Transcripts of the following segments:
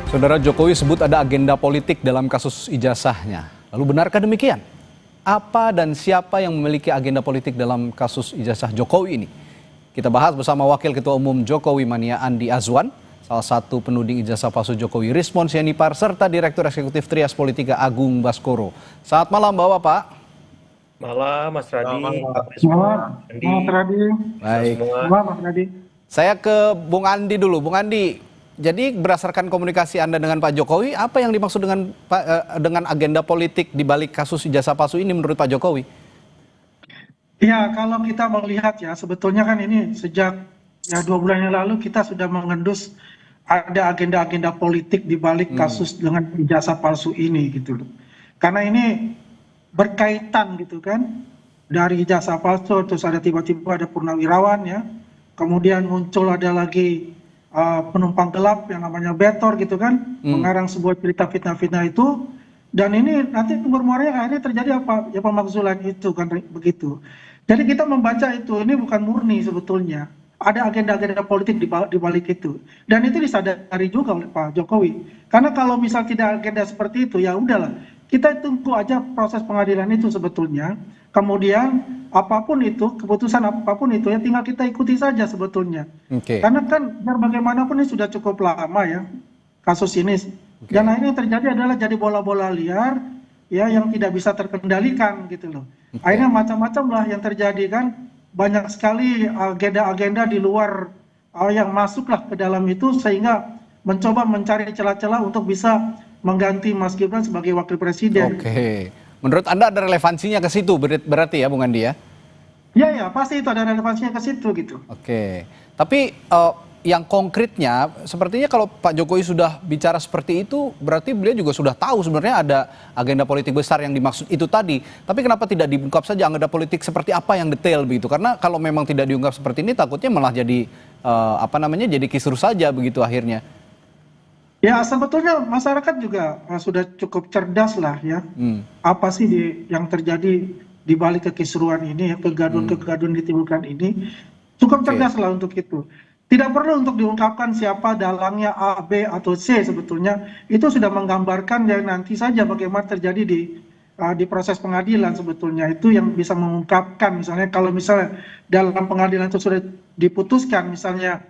Saudara, Jokowi sebut ada agenda politik dalam kasus ijazahnya. Lalu benarkah demikian? Apa dan siapa yang memiliki agenda politik dalam kasus ijazah Jokowi ini? Kita bahas bersama Wakil Ketua Umum Jokowi Mania Andi Azwan, salah satu penuding ijazah palsu Jokowi Rismon Sianipar, serta Direktur Eksekutif Trias Politika Agung Baskoro. Selamat malam Bapak-Bapak. Malam Mas Radi. Malam Mas Radi. Baik. Malam Mas Radi. Saya ke Bung Andi dulu. Bung Andi, jadi berdasarkan komunikasi Anda dengan Pak Jokowi, apa yang dimaksud dengan agenda politik di balik kasus ijazah palsu ini menurut Pak Jokowi? Ya, kalau kita melihat ya, sebetulnya kan ini sejak 2 bulan yang lalu kita sudah mengendus ada agenda-agenda politik di balik kasus dengan ijazah palsu ini gitu loh. Karena ini berkaitan gitu kan, dari ijazah palsu terus ada tiba-tiba ada purnawirawan ya, kemudian muncul ada lagi penumpang gelap yang namanya Betor gitu kan, mengarang sebuah cerita fitnah-fitnah itu, dan ini nanti bermuaranya akhirnya terjadi apa ya, pemakzulan itu kan begitu. Jadi kita membaca itu, ini bukan murni sebetulnya, ada agenda-agenda politik di balik itu, dan itu disadari juga oleh Pak Jokowi. Karena kalau misal tidak agenda seperti itu, ya udahlah, kita tunggu aja proses pengadilan itu sebetulnya. Kemudian apapun itu, keputusan apapun itu ya tinggal kita ikuti saja sebetulnya. Karena kan bagaimanapun ini sudah cukup lama ya kasus ini. Dan akhirnya yang terjadi adalah jadi bola-bola liar ya yang tidak bisa terkendalikan gitu loh. Akhirnya macam-macam lah yang terjadi kan. Banyak sekali agenda-agenda di luar yang masuklah ke dalam itu sehingga mencoba mencari celah-celah untuk bisa mengganti Mas Gibran sebagai wakil presiden. Oke. Menurut Anda ada relevansinya ke situ berarti ya Bung Andi ya? Ya, pasti itu ada relevansinya ke situ gitu. Oke. Tapi yang konkretnya sepertinya kalau Pak Jokowi sudah bicara seperti itu berarti beliau juga sudah tahu sebenarnya ada agenda politik besar yang dimaksud itu tadi. Tapi kenapa tidak diungkap saja agenda politik seperti apa yang detail begitu? Karena kalau memang tidak diungkap seperti ini takutnya malah jadi jadi kisruh saja begitu akhirnya. Ya, sebetulnya masyarakat juga sudah cukup cerdas lah ya. Apa sih yang terjadi di balik kekisruhan ini, ya, kegaduhan-kegaduhan ditimbulkan ini, cukup cerdas lah untuk itu. Tidak perlu untuk diungkapkan siapa dalangnya A, B, atau C sebetulnya. Itu sudah menggambarkan ya nanti saja bagaimana terjadi di proses pengadilan sebetulnya. Itu yang bisa mengungkapkan, misalnya kalau misalnya dalam pengadilan itu sudah diputuskan, misalnya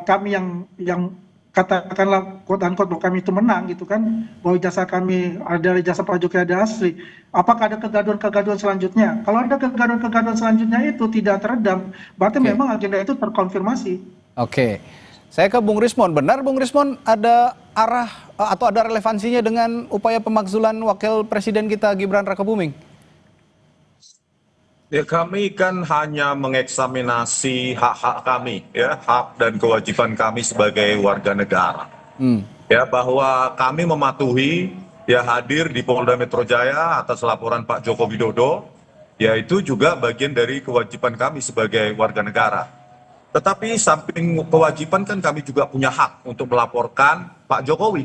kami yang katakanlah quote unquote bahwa kami itu menang gitu kan, bahwa ijazah kami ada, ijazah Pak Jokowi ada asli, apakah ada kegaduhan-kegaduhan selanjutnya? Kalau ada kegaduhan-kegaduhan selanjutnya itu tidak teredam, berarti memang agenda itu terkonfirmasi. Oke, saya ke Bung Rismon. Benar Bung Rismon ada arah atau ada relevansinya dengan upaya pemakzulan wakil presiden kita Gibran Rakabuming? Ya, kami kan hanya mengeksaminasi hak-hak kami, ya, hak dan kewajiban kami sebagai warga negara. Ya, bahwa kami mematuhi, ya, hadir di Polda Metro Jaya atas laporan Pak Joko Widodo, yaitu juga bagian dari kewajiban kami sebagai warga negara. Tetapi samping kewajiban kan kami juga punya hak untuk melaporkan Pak Jokowi.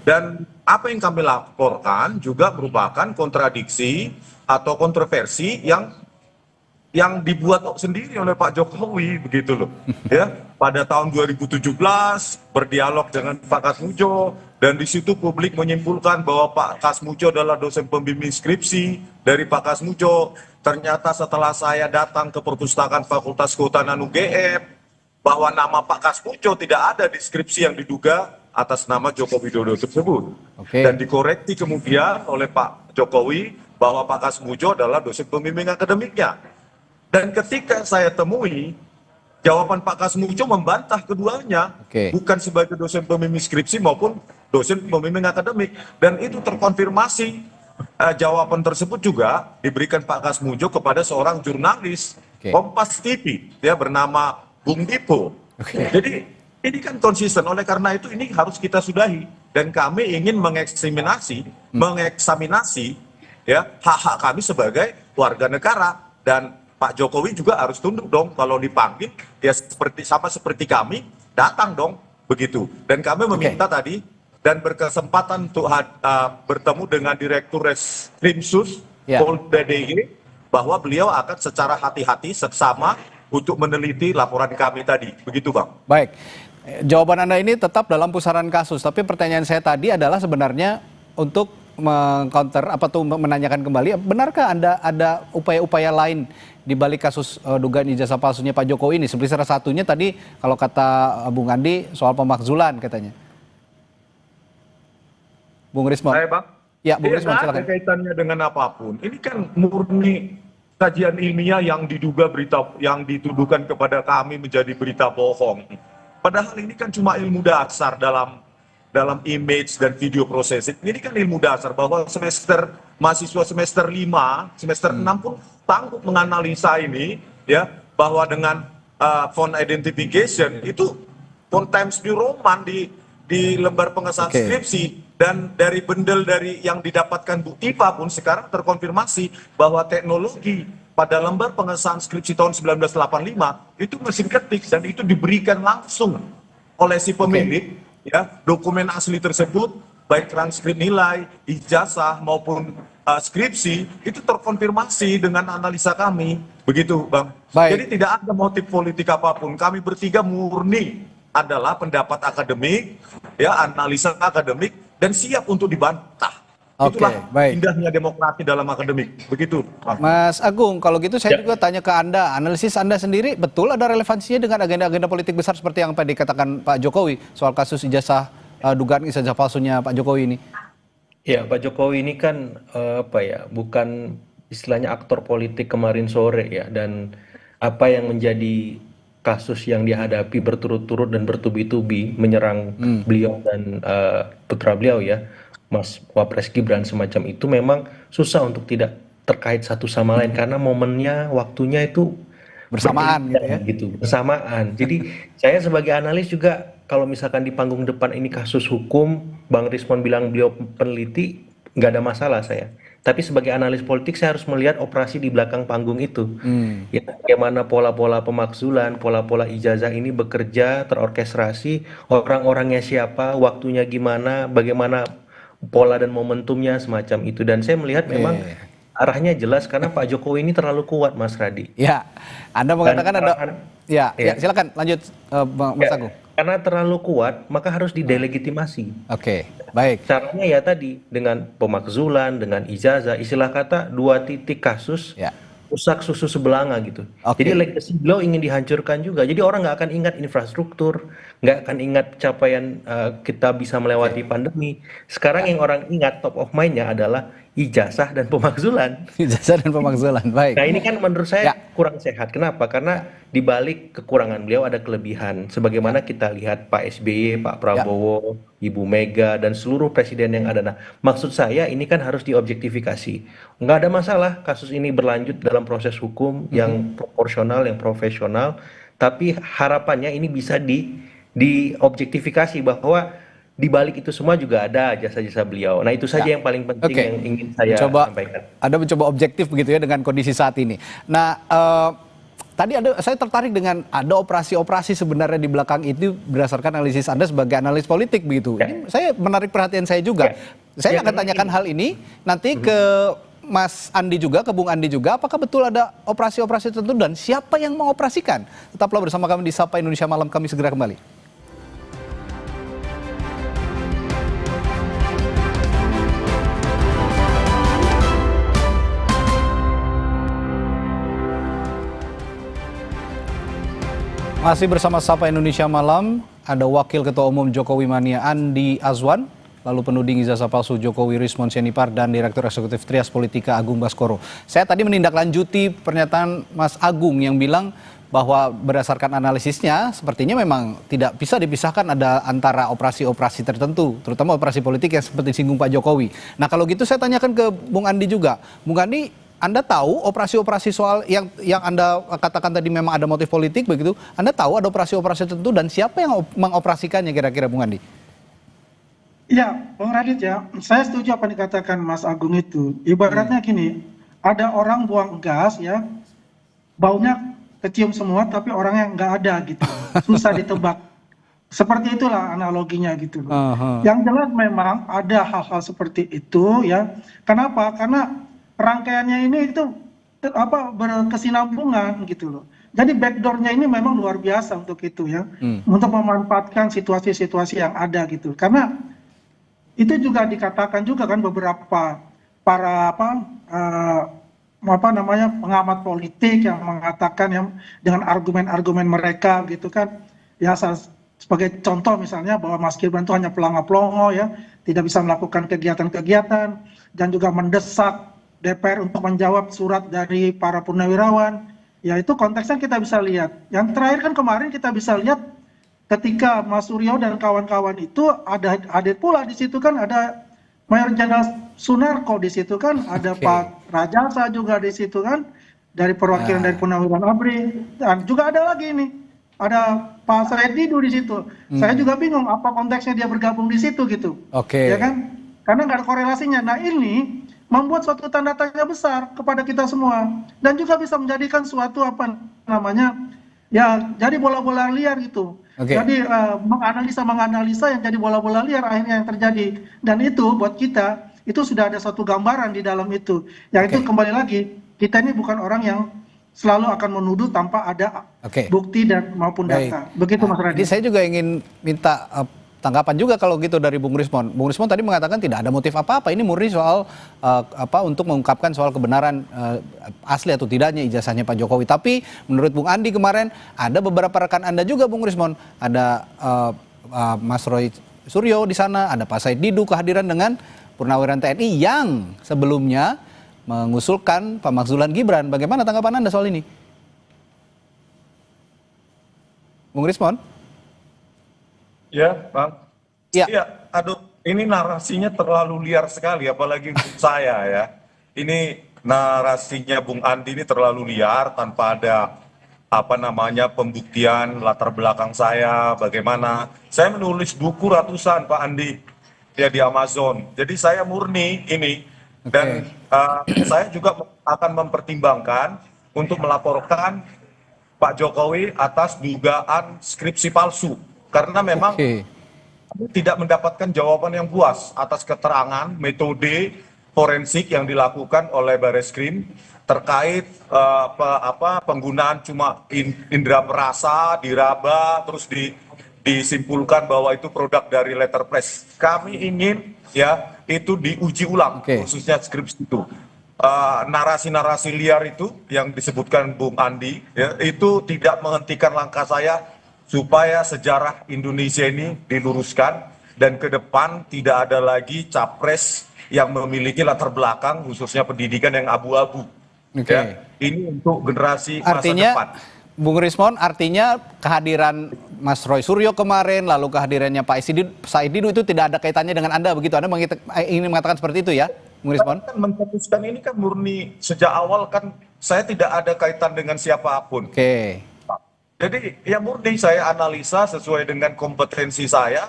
Dan apa yang kami laporkan juga merupakan kontradiksi atau kontroversi yang dibuat sendiri oleh Pak Jokowi begitu loh. Ya, pada tahun 2017 berdialog dengan Pak Kasmujo, dan di situ publik menyimpulkan bahwa Pak Kasmujo adalah dosen pembimbing skripsi dari Pak Kasmujo. Ternyata setelah saya datang ke perpustakaan Fakultas Kehutanan UGM, bahwa nama Pak Kasmujo tidak ada di skripsi yang diduga atas nama Joko Widodo tersebut. Dan dikoreksi kemudian oleh Pak Jokowi bahwa Pak Kasmujo adalah dosen pembimbing akademiknya. Dan ketika saya temui, jawaban Pak Kasmujo membantah keduanya, bukan sebagai dosen pembimbing skripsi maupun dosen pembimbing akademik. Dan itu terkonfirmasi, jawaban tersebut juga diberikan Pak Kasmujo kepada seorang jurnalis Kompas TV, dia bernama Bung Dipo. Jadi ini kan konsisten, oleh karena itu ini harus kita sudahi. Dan kami ingin mengeksaminasi ya hak-hak kami sebagai warga negara. Dan Pak Jokowi juga harus tunduk dong, kalau dipanggil ya sama seperti kami, datang dong begitu. Dan kami meminta tadi dan berkesempatan untuk bertemu dengan Direktur Reskrimsus Polda DIY, bahwa beliau akan secara hati-hati seksama untuk meneliti laporan kami tadi. Begitu Bang. Baik, Jawaban Anda ini tetap dalam pusaran kasus, tapi pertanyaan saya tadi adalah sebenarnya untuk meng-counter menanyakan kembali, benarkah ada upaya-upaya lain di balik kasus dugaan ijazah palsunya Pak Jokowi ini? Seperti salah satunya tadi kalau kata Bung Andi soal pemakzulan katanya. Bung Rismon. Saya Bang. Ya, Bung Rismon Nggak silakan. ada kaitannya dengan apapun. Ini kan murni kajian ilmiah yang diduga berita yang dituduhkan kepada kami menjadi berita bohong. Padahal ini kan cuma ilmu dasar dalam image dan video processing. Ini kan ilmu dasar bahwa mahasiswa semester 5, semester 6 pun sanggup menganalisa ini ya, bahwa dengan font identification itu font Times New Roman di lembar pengesahan skripsi, dan dari bundle dari yang didapatkan Bu Tifa pun sekarang terkonfirmasi bahwa teknologi pada lembar pengesahan skripsi tahun 1985 itu mesin ketik, dan itu diberikan langsung oleh si pemilik. Ya, dokumen asli tersebut, baik transkrip nilai, ijazah maupun skripsi, itu terkonfirmasi dengan analisa kami. Begitu, Bang. Baik. Jadi tidak ada motif politik apapun. Kami bertiga murni adalah pendapat akademik, ya, analisa akademik, dan siap untuk dibantah. Oke, Itulah baik. indahnya demokrasi dalam akademik. Begitu, Bang. Mas Agung, kalau gitu saya juga tanya ke Anda, analisis Anda sendiri betul ada relevansinya dengan agenda-agenda politik besar seperti yang tadi dikatakan Pak Jokowi soal kasus ijazah dugaan ijazah palsunya Pak Jokowi ini? Ya, Pak Jokowi ini kan bukan istilahnya aktor politik kemarin sore ya, dan apa yang menjadi kasus yang dihadapi berturut-turut dan bertubi-tubi menyerang beliau dan putra beliau ya, Mas Wapres Gibran, semacam itu memang susah untuk tidak terkait satu sama lain karena momennya, waktunya itu Bersamaan gitu, bersamaan. Jadi saya sebagai analis juga kalau misalkan di panggung depan ini kasus hukum, Bang Rismon bilang beliau peneliti, nggak ada masalah saya. Tapi sebagai analis politik saya harus melihat operasi di belakang panggung itu. Ya, bagaimana pola-pola pemakzulan, pola-pola ijazah ini bekerja, terorkestrasi, orang-orangnya siapa, waktunya gimana, bagaimana pola dan momentumnya semacam itu. Dan saya melihat memang arahnya jelas karena Pak Jokowi ini terlalu kuat, Mas Radi. Ya, Anda mengatakan ada. Ya, silakan lanjut, Mas Agung. Karena terlalu kuat, maka harus didelegitimasi. Oke, baik. Caranya ya tadi dengan pemakzulan, dengan ijazah, istilah kata 2 titik kasus. Ya. Rusak susu sebelanga gitu. Jadi legacy beliau ingin dihancurkan juga. Jadi orang nggak akan ingat infrastruktur, nggak akan ingat capaian kita bisa melewati pandemi. Sekarang yang orang ingat top of mind-nya adalah ijazah dan pemakzulan. Ijazah dan pemakzulan, baik. Nah ini kan menurut saya kurang sehat. Kenapa? Karena di balik kekurangan beliau ada kelebihan. Sebagaimana kita lihat Pak SBY, Pak Prabowo, Ibu Mega, dan seluruh presiden yang ada. Nah maksud saya ini kan harus diobjektifikasi. Nggak ada masalah kasus ini berlanjut dalam proses hukum yang proporsional, yang profesional. Tapi harapannya ini bisa diobjektifikasi bahwa di balik itu semua juga ada jasa-jasa beliau. Nah itu saja yang paling penting yang ingin saya sampaikan. Anda mencoba objektif begitu ya dengan kondisi saat ini. Nah, tadi saya tertarik dengan ada operasi-operasi sebenarnya di belakang itu berdasarkan analisis Anda sebagai analis politik begitu. Ini saya menarik perhatian saya juga. Saya akan tanyakan hal ini nanti ke Mas Andi juga, ke Bung Andi juga, apakah betul ada operasi-operasi tertentu dan siapa yang mengoperasikan? Tetaplah bersama kami di Sapa Indonesia Malam, kami segera kembali. Masih bersama Sapa Indonesia Malam, ada Wakil Ketua Umum Jokowi Mania Andi Azwan, lalu penuding ijazah palsu Jokowi Rismon Sianipar, dan Direktur Eksekutif Trias Politika Agung Baskoro. Saya tadi menindaklanjuti pernyataan Mas Agung yang bilang bahwa berdasarkan analisisnya sepertinya memang tidak bisa dipisahkan ada antara operasi-operasi tertentu, terutama operasi politik yang seperti disinggung Pak Jokowi. Nah kalau gitu saya tanyakan ke Bung Andi juga. Bung Andi, Anda tahu operasi-operasi soal yang Anda katakan tadi memang ada motif politik begitu, Anda tahu ada operasi-operasi tertentu dan siapa yang mengoperasikannya kira-kira Bung Andi? Iya, Bung Radit ya, saya setuju apa yang dikatakan Mas Agung itu. Ibaratnya gini, ada orang buang gas ya, baunya kecium semua tapi orangnya nggak ada gitu, susah ditebak. Seperti itulah analoginya gitu. Yang jelas memang ada hal-hal seperti itu ya. Kenapa? Karena rangkaiannya ini itu berkesinambungan gitu loh. Jadi backdoornya ini memang luar biasa untuk itu ya, untuk memanfaatkan situasi-situasi yang ada gitu. Karena itu juga dikatakan juga kan beberapa para apa namanya pengamat politik yang mengatakan yang dengan argumen-argumen mereka gitu kan, ya sebagai contoh misalnya bahwa Mas Gibran itu hanya pelongo-pelongo ya, tidak bisa melakukan kegiatan-kegiatan, dan juga mendesak DPR untuk menjawab surat dari para purnawirawan. Ya itu konteksnya kita bisa lihat. Yang terakhir kan kemarin kita bisa lihat ketika Mas Suryo dan kawan-kawan itu ada hadir pula di situ kan, ada Mayor Jenderal Sunarko di situ kan, ada Pak Rajasa juga di situ kan, dari perwakilan dari Purnawirawan ABRI, dan juga ada lagi ini, ada Pak Said Didu di situ. Saya juga bingung apa konteksnya dia bergabung di situ gitu, ya kan? Karena nggak ada korelasinya. Nah ini membuat suatu tanda tanya besar kepada kita semua, dan juga bisa menjadikan suatu apa namanya ya jadi bola-bola liar gitu. Jadi menganalisa yang jadi bola-bola liar akhirnya yang terjadi, dan itu buat kita itu sudah ada satu gambaran di dalam itu. Yang itu kembali lagi, kita ini bukan orang yang selalu akan menuduh tanpa ada bukti dan maupun data. Begitu Mas Raditya. Jadi saya juga ingin minta tanggapan juga kalau gitu dari Bung Rismon. Bung Rismon tadi mengatakan tidak ada motif apa-apa. Ini murni soal untuk mengungkapkan soal kebenaran asli atau tidaknya ijazahnya Pak Jokowi. Tapi menurut Bung Andi kemarin ada beberapa rekan Anda juga Bung Rismon. Ada Mas Roy Suryo di sana, ada Pak Said Didu kehadiran dengan Purnawirawan TNI yang sebelumnya mengusulkan pemakzulan Gibran. Bagaimana tanggapan Anda soal ini? Bung Rismon? Ya, Bang. Ya. Iya, aduh, ini narasinya terlalu liar sekali, apalagi untuk saya ya. Ini narasinya Bung Andi ini terlalu liar tanpa ada pembuktian latar belakang saya, bagaimana. Saya menulis buku ratusan Pak Andi ya di Amazon. Jadi saya murni ini dan saya juga akan mempertimbangkan untuk melaporkan Pak Jokowi atas dugaan skripsi palsu. Karena memang tidak mendapatkan jawaban yang puas atas keterangan metode forensik yang dilakukan oleh Bareskrim terkait penggunaan cuma indera perasa, diraba, terus disimpulkan bahwa itu produk dari letterpress. Kami ingin ya itu diuji ulang, khususnya skripsi itu. Narasi-narasi liar itu yang disebutkan Bung Andi ya, itu tidak menghentikan langkah saya supaya sejarah Indonesia ini diluruskan dan ke depan tidak ada lagi capres yang memiliki latar belakang khususnya pendidikan yang abu-abu. Ya, ini untuk generasi masa depan. Bung Rismon, artinya kehadiran Mas Roy Suryo kemarin, lalu kehadirannya Pak Said Didu itu tidak ada kaitannya dengan Anda, begitu? Anda ingin mengatakan seperti itu ya, Bung Rismon? Kan mencetuskan ini kan murni sejak awal kan saya tidak ada kaitan dengan siapapun. Jadi ya murni saya analisa sesuai dengan kompetensi saya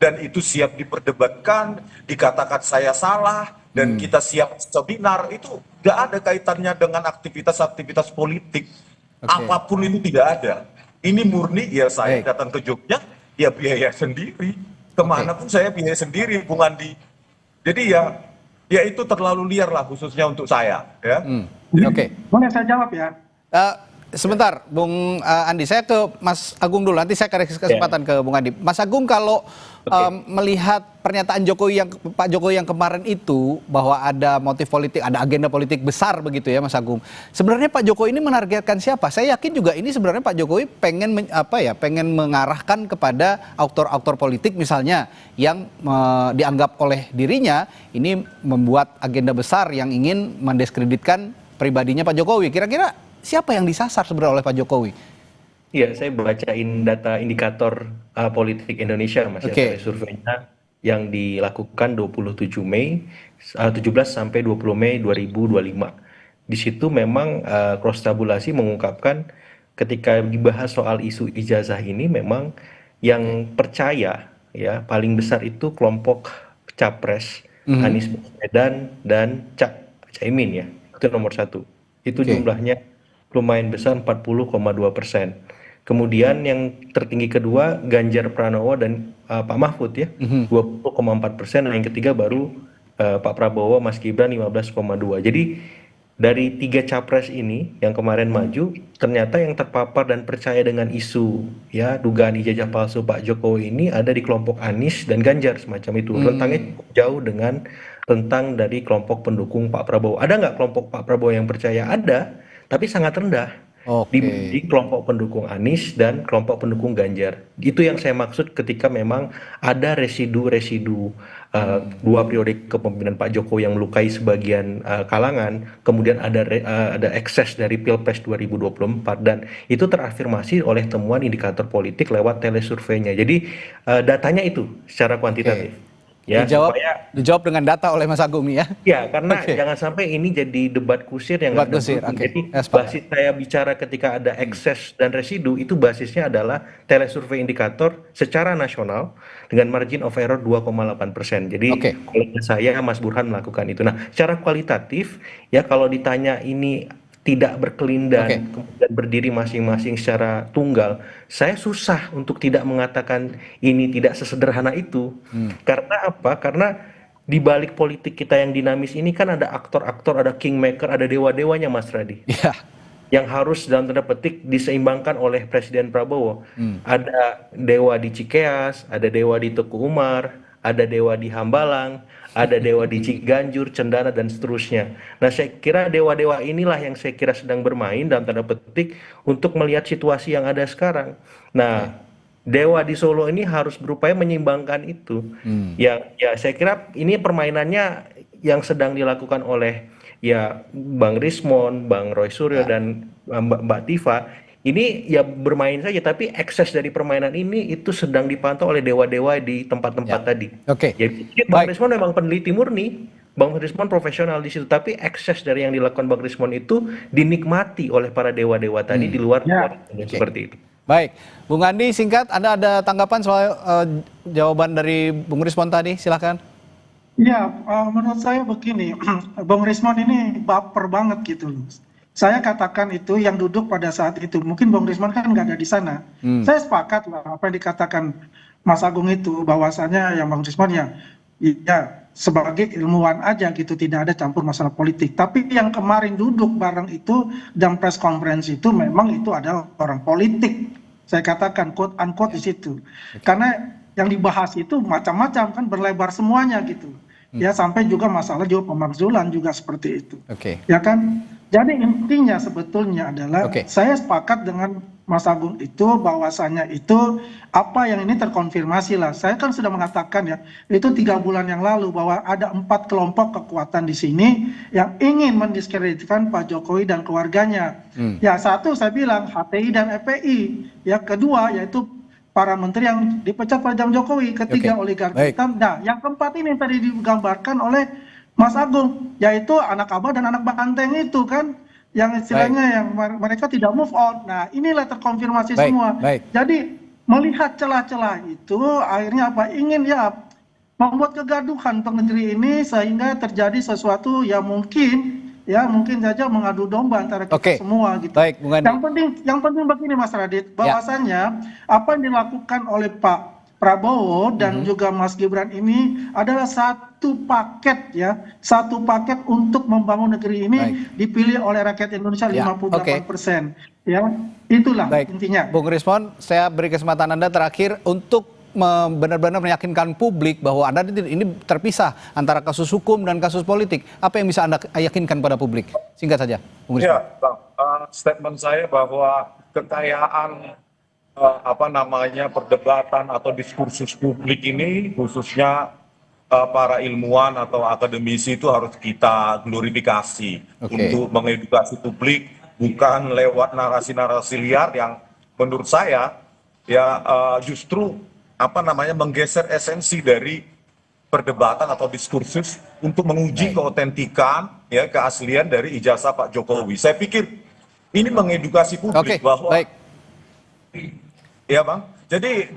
dan itu siap diperdebatkan, dikatakan saya salah dan kita siap seminar, itu nggak ada kaitannya dengan aktivitas-aktivitas politik. Apapun itu tidak ada. Ini murni ya saya datang ke Jogja ya biaya sendiri. Kemana pun saya biaya sendiri Bung Andi. Jadi ya itu terlalu liar lah khususnya untuk saya ya. Boleh saya jawab ya? Sebentar, Bung Andi, saya ke Mas Agung dulu. Nanti saya kasih kesempatan ke Bung Andi. Mas Agung, kalau melihat pernyataan Pak Jokowi yang kemarin itu bahwa ada motif politik, ada agenda politik besar begitu ya, Mas Agung. Sebenarnya Pak Jokowi ini menargetkan siapa? Saya yakin juga ini sebenarnya Pak Jokowi pengen mengarahkan kepada aktor-aktor politik misalnya yang dianggap oleh dirinya ini membuat agenda besar yang ingin mendiskreditkan pribadinya Pak Jokowi. Kira-kira siapa yang disasar sebenarnya oleh Pak Jokowi? Iya, saya bacain data indikator politik Indonesia, Mas, ya, surveinya yang dilakukan 17 sampai 20 Mei 2025. Di situ memang cross tabulasi mengungkapkan ketika dibahas soal isu ijazah ini memang yang percaya ya paling besar itu kelompok capres Anies Baswedan dan Caimin ya. Itu nomor satu. Itu jumlahnya lumayan besar 40,2%. Kemudian yang tertinggi kedua Ganjar Pranowo dan Pak Mahfud ya 20,4%. Dan yang ketiga baru Pak Prabowo Mas Gibran 15,2%. Jadi dari 3 capres ini yang kemarin maju, ternyata yang terpapar dan percaya dengan isu ya dugaan ijazah palsu Pak Jokowi ini ada di kelompok Anies dan Ganjar semacam itu. Rentangnya cukup jauh dengan rentang dari kelompok pendukung Pak Prabowo. Ada nggak kelompok Pak Prabowo yang percaya? Ada, tapi sangat rendah di kelompok pendukung Anies dan kelompok pendukung Ganjar. Itu yang saya maksud ketika memang ada residu-residu 2 periode kepemimpinan Pak Jokowi yang melukai sebagian kalangan, kemudian ada ekses dari Pilpres 2024 dan itu terafirmasi oleh temuan indikator politik lewat telesurveinya. Jadi datanya itu secara kuantitatif. Ya, dijawab dengan data oleh Mas Agung ya. Ya, karena jangan sampai ini jadi debat kusir yang nggak ada. Jadi basis saya bicara ketika ada ekses dan residu itu basisnya adalah telesurvei indikator secara nasional dengan margin of error 2,8%. Jadi kolega saya Mas Burhan melakukan itu. Nah, secara kualitatif ya kalau ditanya ini tidak berkelindan, kemudian berdiri masing-masing secara tunggal, saya susah untuk tidak mengatakan ini tidak sesederhana itu. Karena apa? Karena di balik politik kita yang dinamis ini kan ada aktor-aktor, ada kingmaker, ada dewa-dewanya Mas Radi. Yang harus dalam tanda petik diseimbangkan oleh Presiden Prabowo. Ada dewa di Cikeas, ada dewa di Teguh Umar, ada dewa di Hambalang, ada dewa di Ciganjur, Cendana, dan seterusnya. Nah, saya kira dewa-dewa inilah yang saya kira sedang bermain dalam tanda petik untuk melihat situasi yang ada sekarang. Nah, dewa di Solo ini harus berupaya menyeimbangkan itu. Ya saya kira ini permainannya yang sedang dilakukan oleh ya Bang Rismon, Bang Roy Suryo, dan Mbak Tifa. Ini ya bermain saja, tapi ekses dari permainan ini itu sedang dipantau oleh dewa-dewa di tempat-tempat tadi. Jadi Bang Rismon memang peneliti murni, Bang Rismon profesional di situ, tapi ekses dari yang dilakukan Bang Rismon itu dinikmati oleh para dewa-dewa tadi di luar seperti itu. Baik, Bung Andi singkat, Anda ada tanggapan soal jawaban dari Bung Rismon tadi? Silakan. Ya, menurut saya begini, Bung Rismon ini baper banget gitu loh. Saya katakan itu yang duduk pada saat itu, mungkin Bung Rismon kan nggak ada di sana. Saya sepakat lah apa yang dikatakan Mas Agung itu, bahwasannya yang Bung Rismon ya sebagai ilmuwan aja gitu, tidak ada campur masalah politik. Tapi yang kemarin duduk bareng itu dan press conference itu memang itu adalah orang politik. Saya katakan quote unquote di situ. Karena yang dibahas itu macam-macam kan, berlebar semuanya gitu. Ya sampai juga masalah juga pemakzulan juga seperti itu. Ya kan? Jadi intinya sebetulnya adalah saya sepakat dengan Mas Agung itu bahwasanya itu apa yang ini terkonfirmasi lah. Saya kan sudah mengatakan ya itu 3 bulan yang lalu bahwa ada 4 kelompok kekuatan di sini yang ingin mendiskreditkan Pak Jokowi dan keluarganya. Ya satu saya bilang HTI dan FPI. Ya kedua yaitu para menteri yang dipecat pada zaman Jokowi. Ketiga oligarki hitam. Nah yang keempat ini tadi digambarkan oleh Mas Agung, yaitu anak abah dan anak banteng itu kan, yang istilahnya yang mereka tidak move on. Nah inilah terkonfirmasi semua. Jadi melihat celah-celah itu akhirnya apa, ingin ya membuat kegaduhan untuk negeri ini sehingga terjadi sesuatu yang mungkin saja mengadu domba antara kita semua gitu. Yang penting begini Mas Radit, bahwasannya apa yang dilakukan oleh Pak Prabowo dan juga Mas Gibran ini adalah satu paket untuk membangun negeri ini dipilih oleh rakyat Indonesia 58%. Ya, itulah intinya. Bung Rismon, saya beri kesempatan Anda terakhir untuk benar-benar meyakinkan publik bahwa Anda ini terpisah antara kasus hukum dan kasus politik. Apa yang bisa Anda yakinkan pada publik? Singkat saja, Bung Rismon. Ya, Bang, statement saya bahwa kekayaan perdebatan atau diskursus publik ini khususnya para ilmuwan atau akademisi itu harus kita glorifikasi untuk mengedukasi publik, bukan lewat narasi-narasi liar yang menurut saya ya justru menggeser esensi dari perdebatan atau diskursus untuk menguji keotentikan ya keaslian dari ijazah Pak Jokowi. Saya pikir ini mengedukasi publik bahwa ya Bang, jadi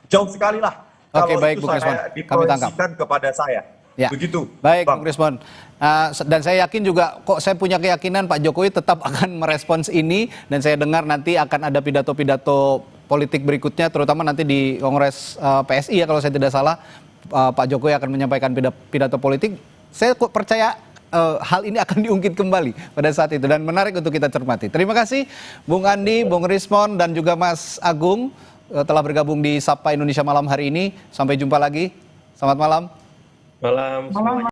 jauh sekali lah kalau itu saya diproyeksikan kepada saya. Begitu. Baik, Bung Rismon. Dan saya yakin juga, saya punya keyakinan Pak Jokowi tetap akan merespons ini, dan saya dengar nanti akan ada pidato-pidato politik berikutnya, terutama nanti di Kongres PSI ya kalau saya tidak salah, Pak Jokowi akan menyampaikan pidato politik. Saya percaya hal ini akan diungkit kembali pada saat itu, dan menarik untuk kita cermati. Terima kasih Bung Andi, Bung Rismon, dan juga Mas Agung telah bergabung di Sapa Indonesia Malam hari ini. Sampai jumpa lagi. Selamat malam. Malam. Malam.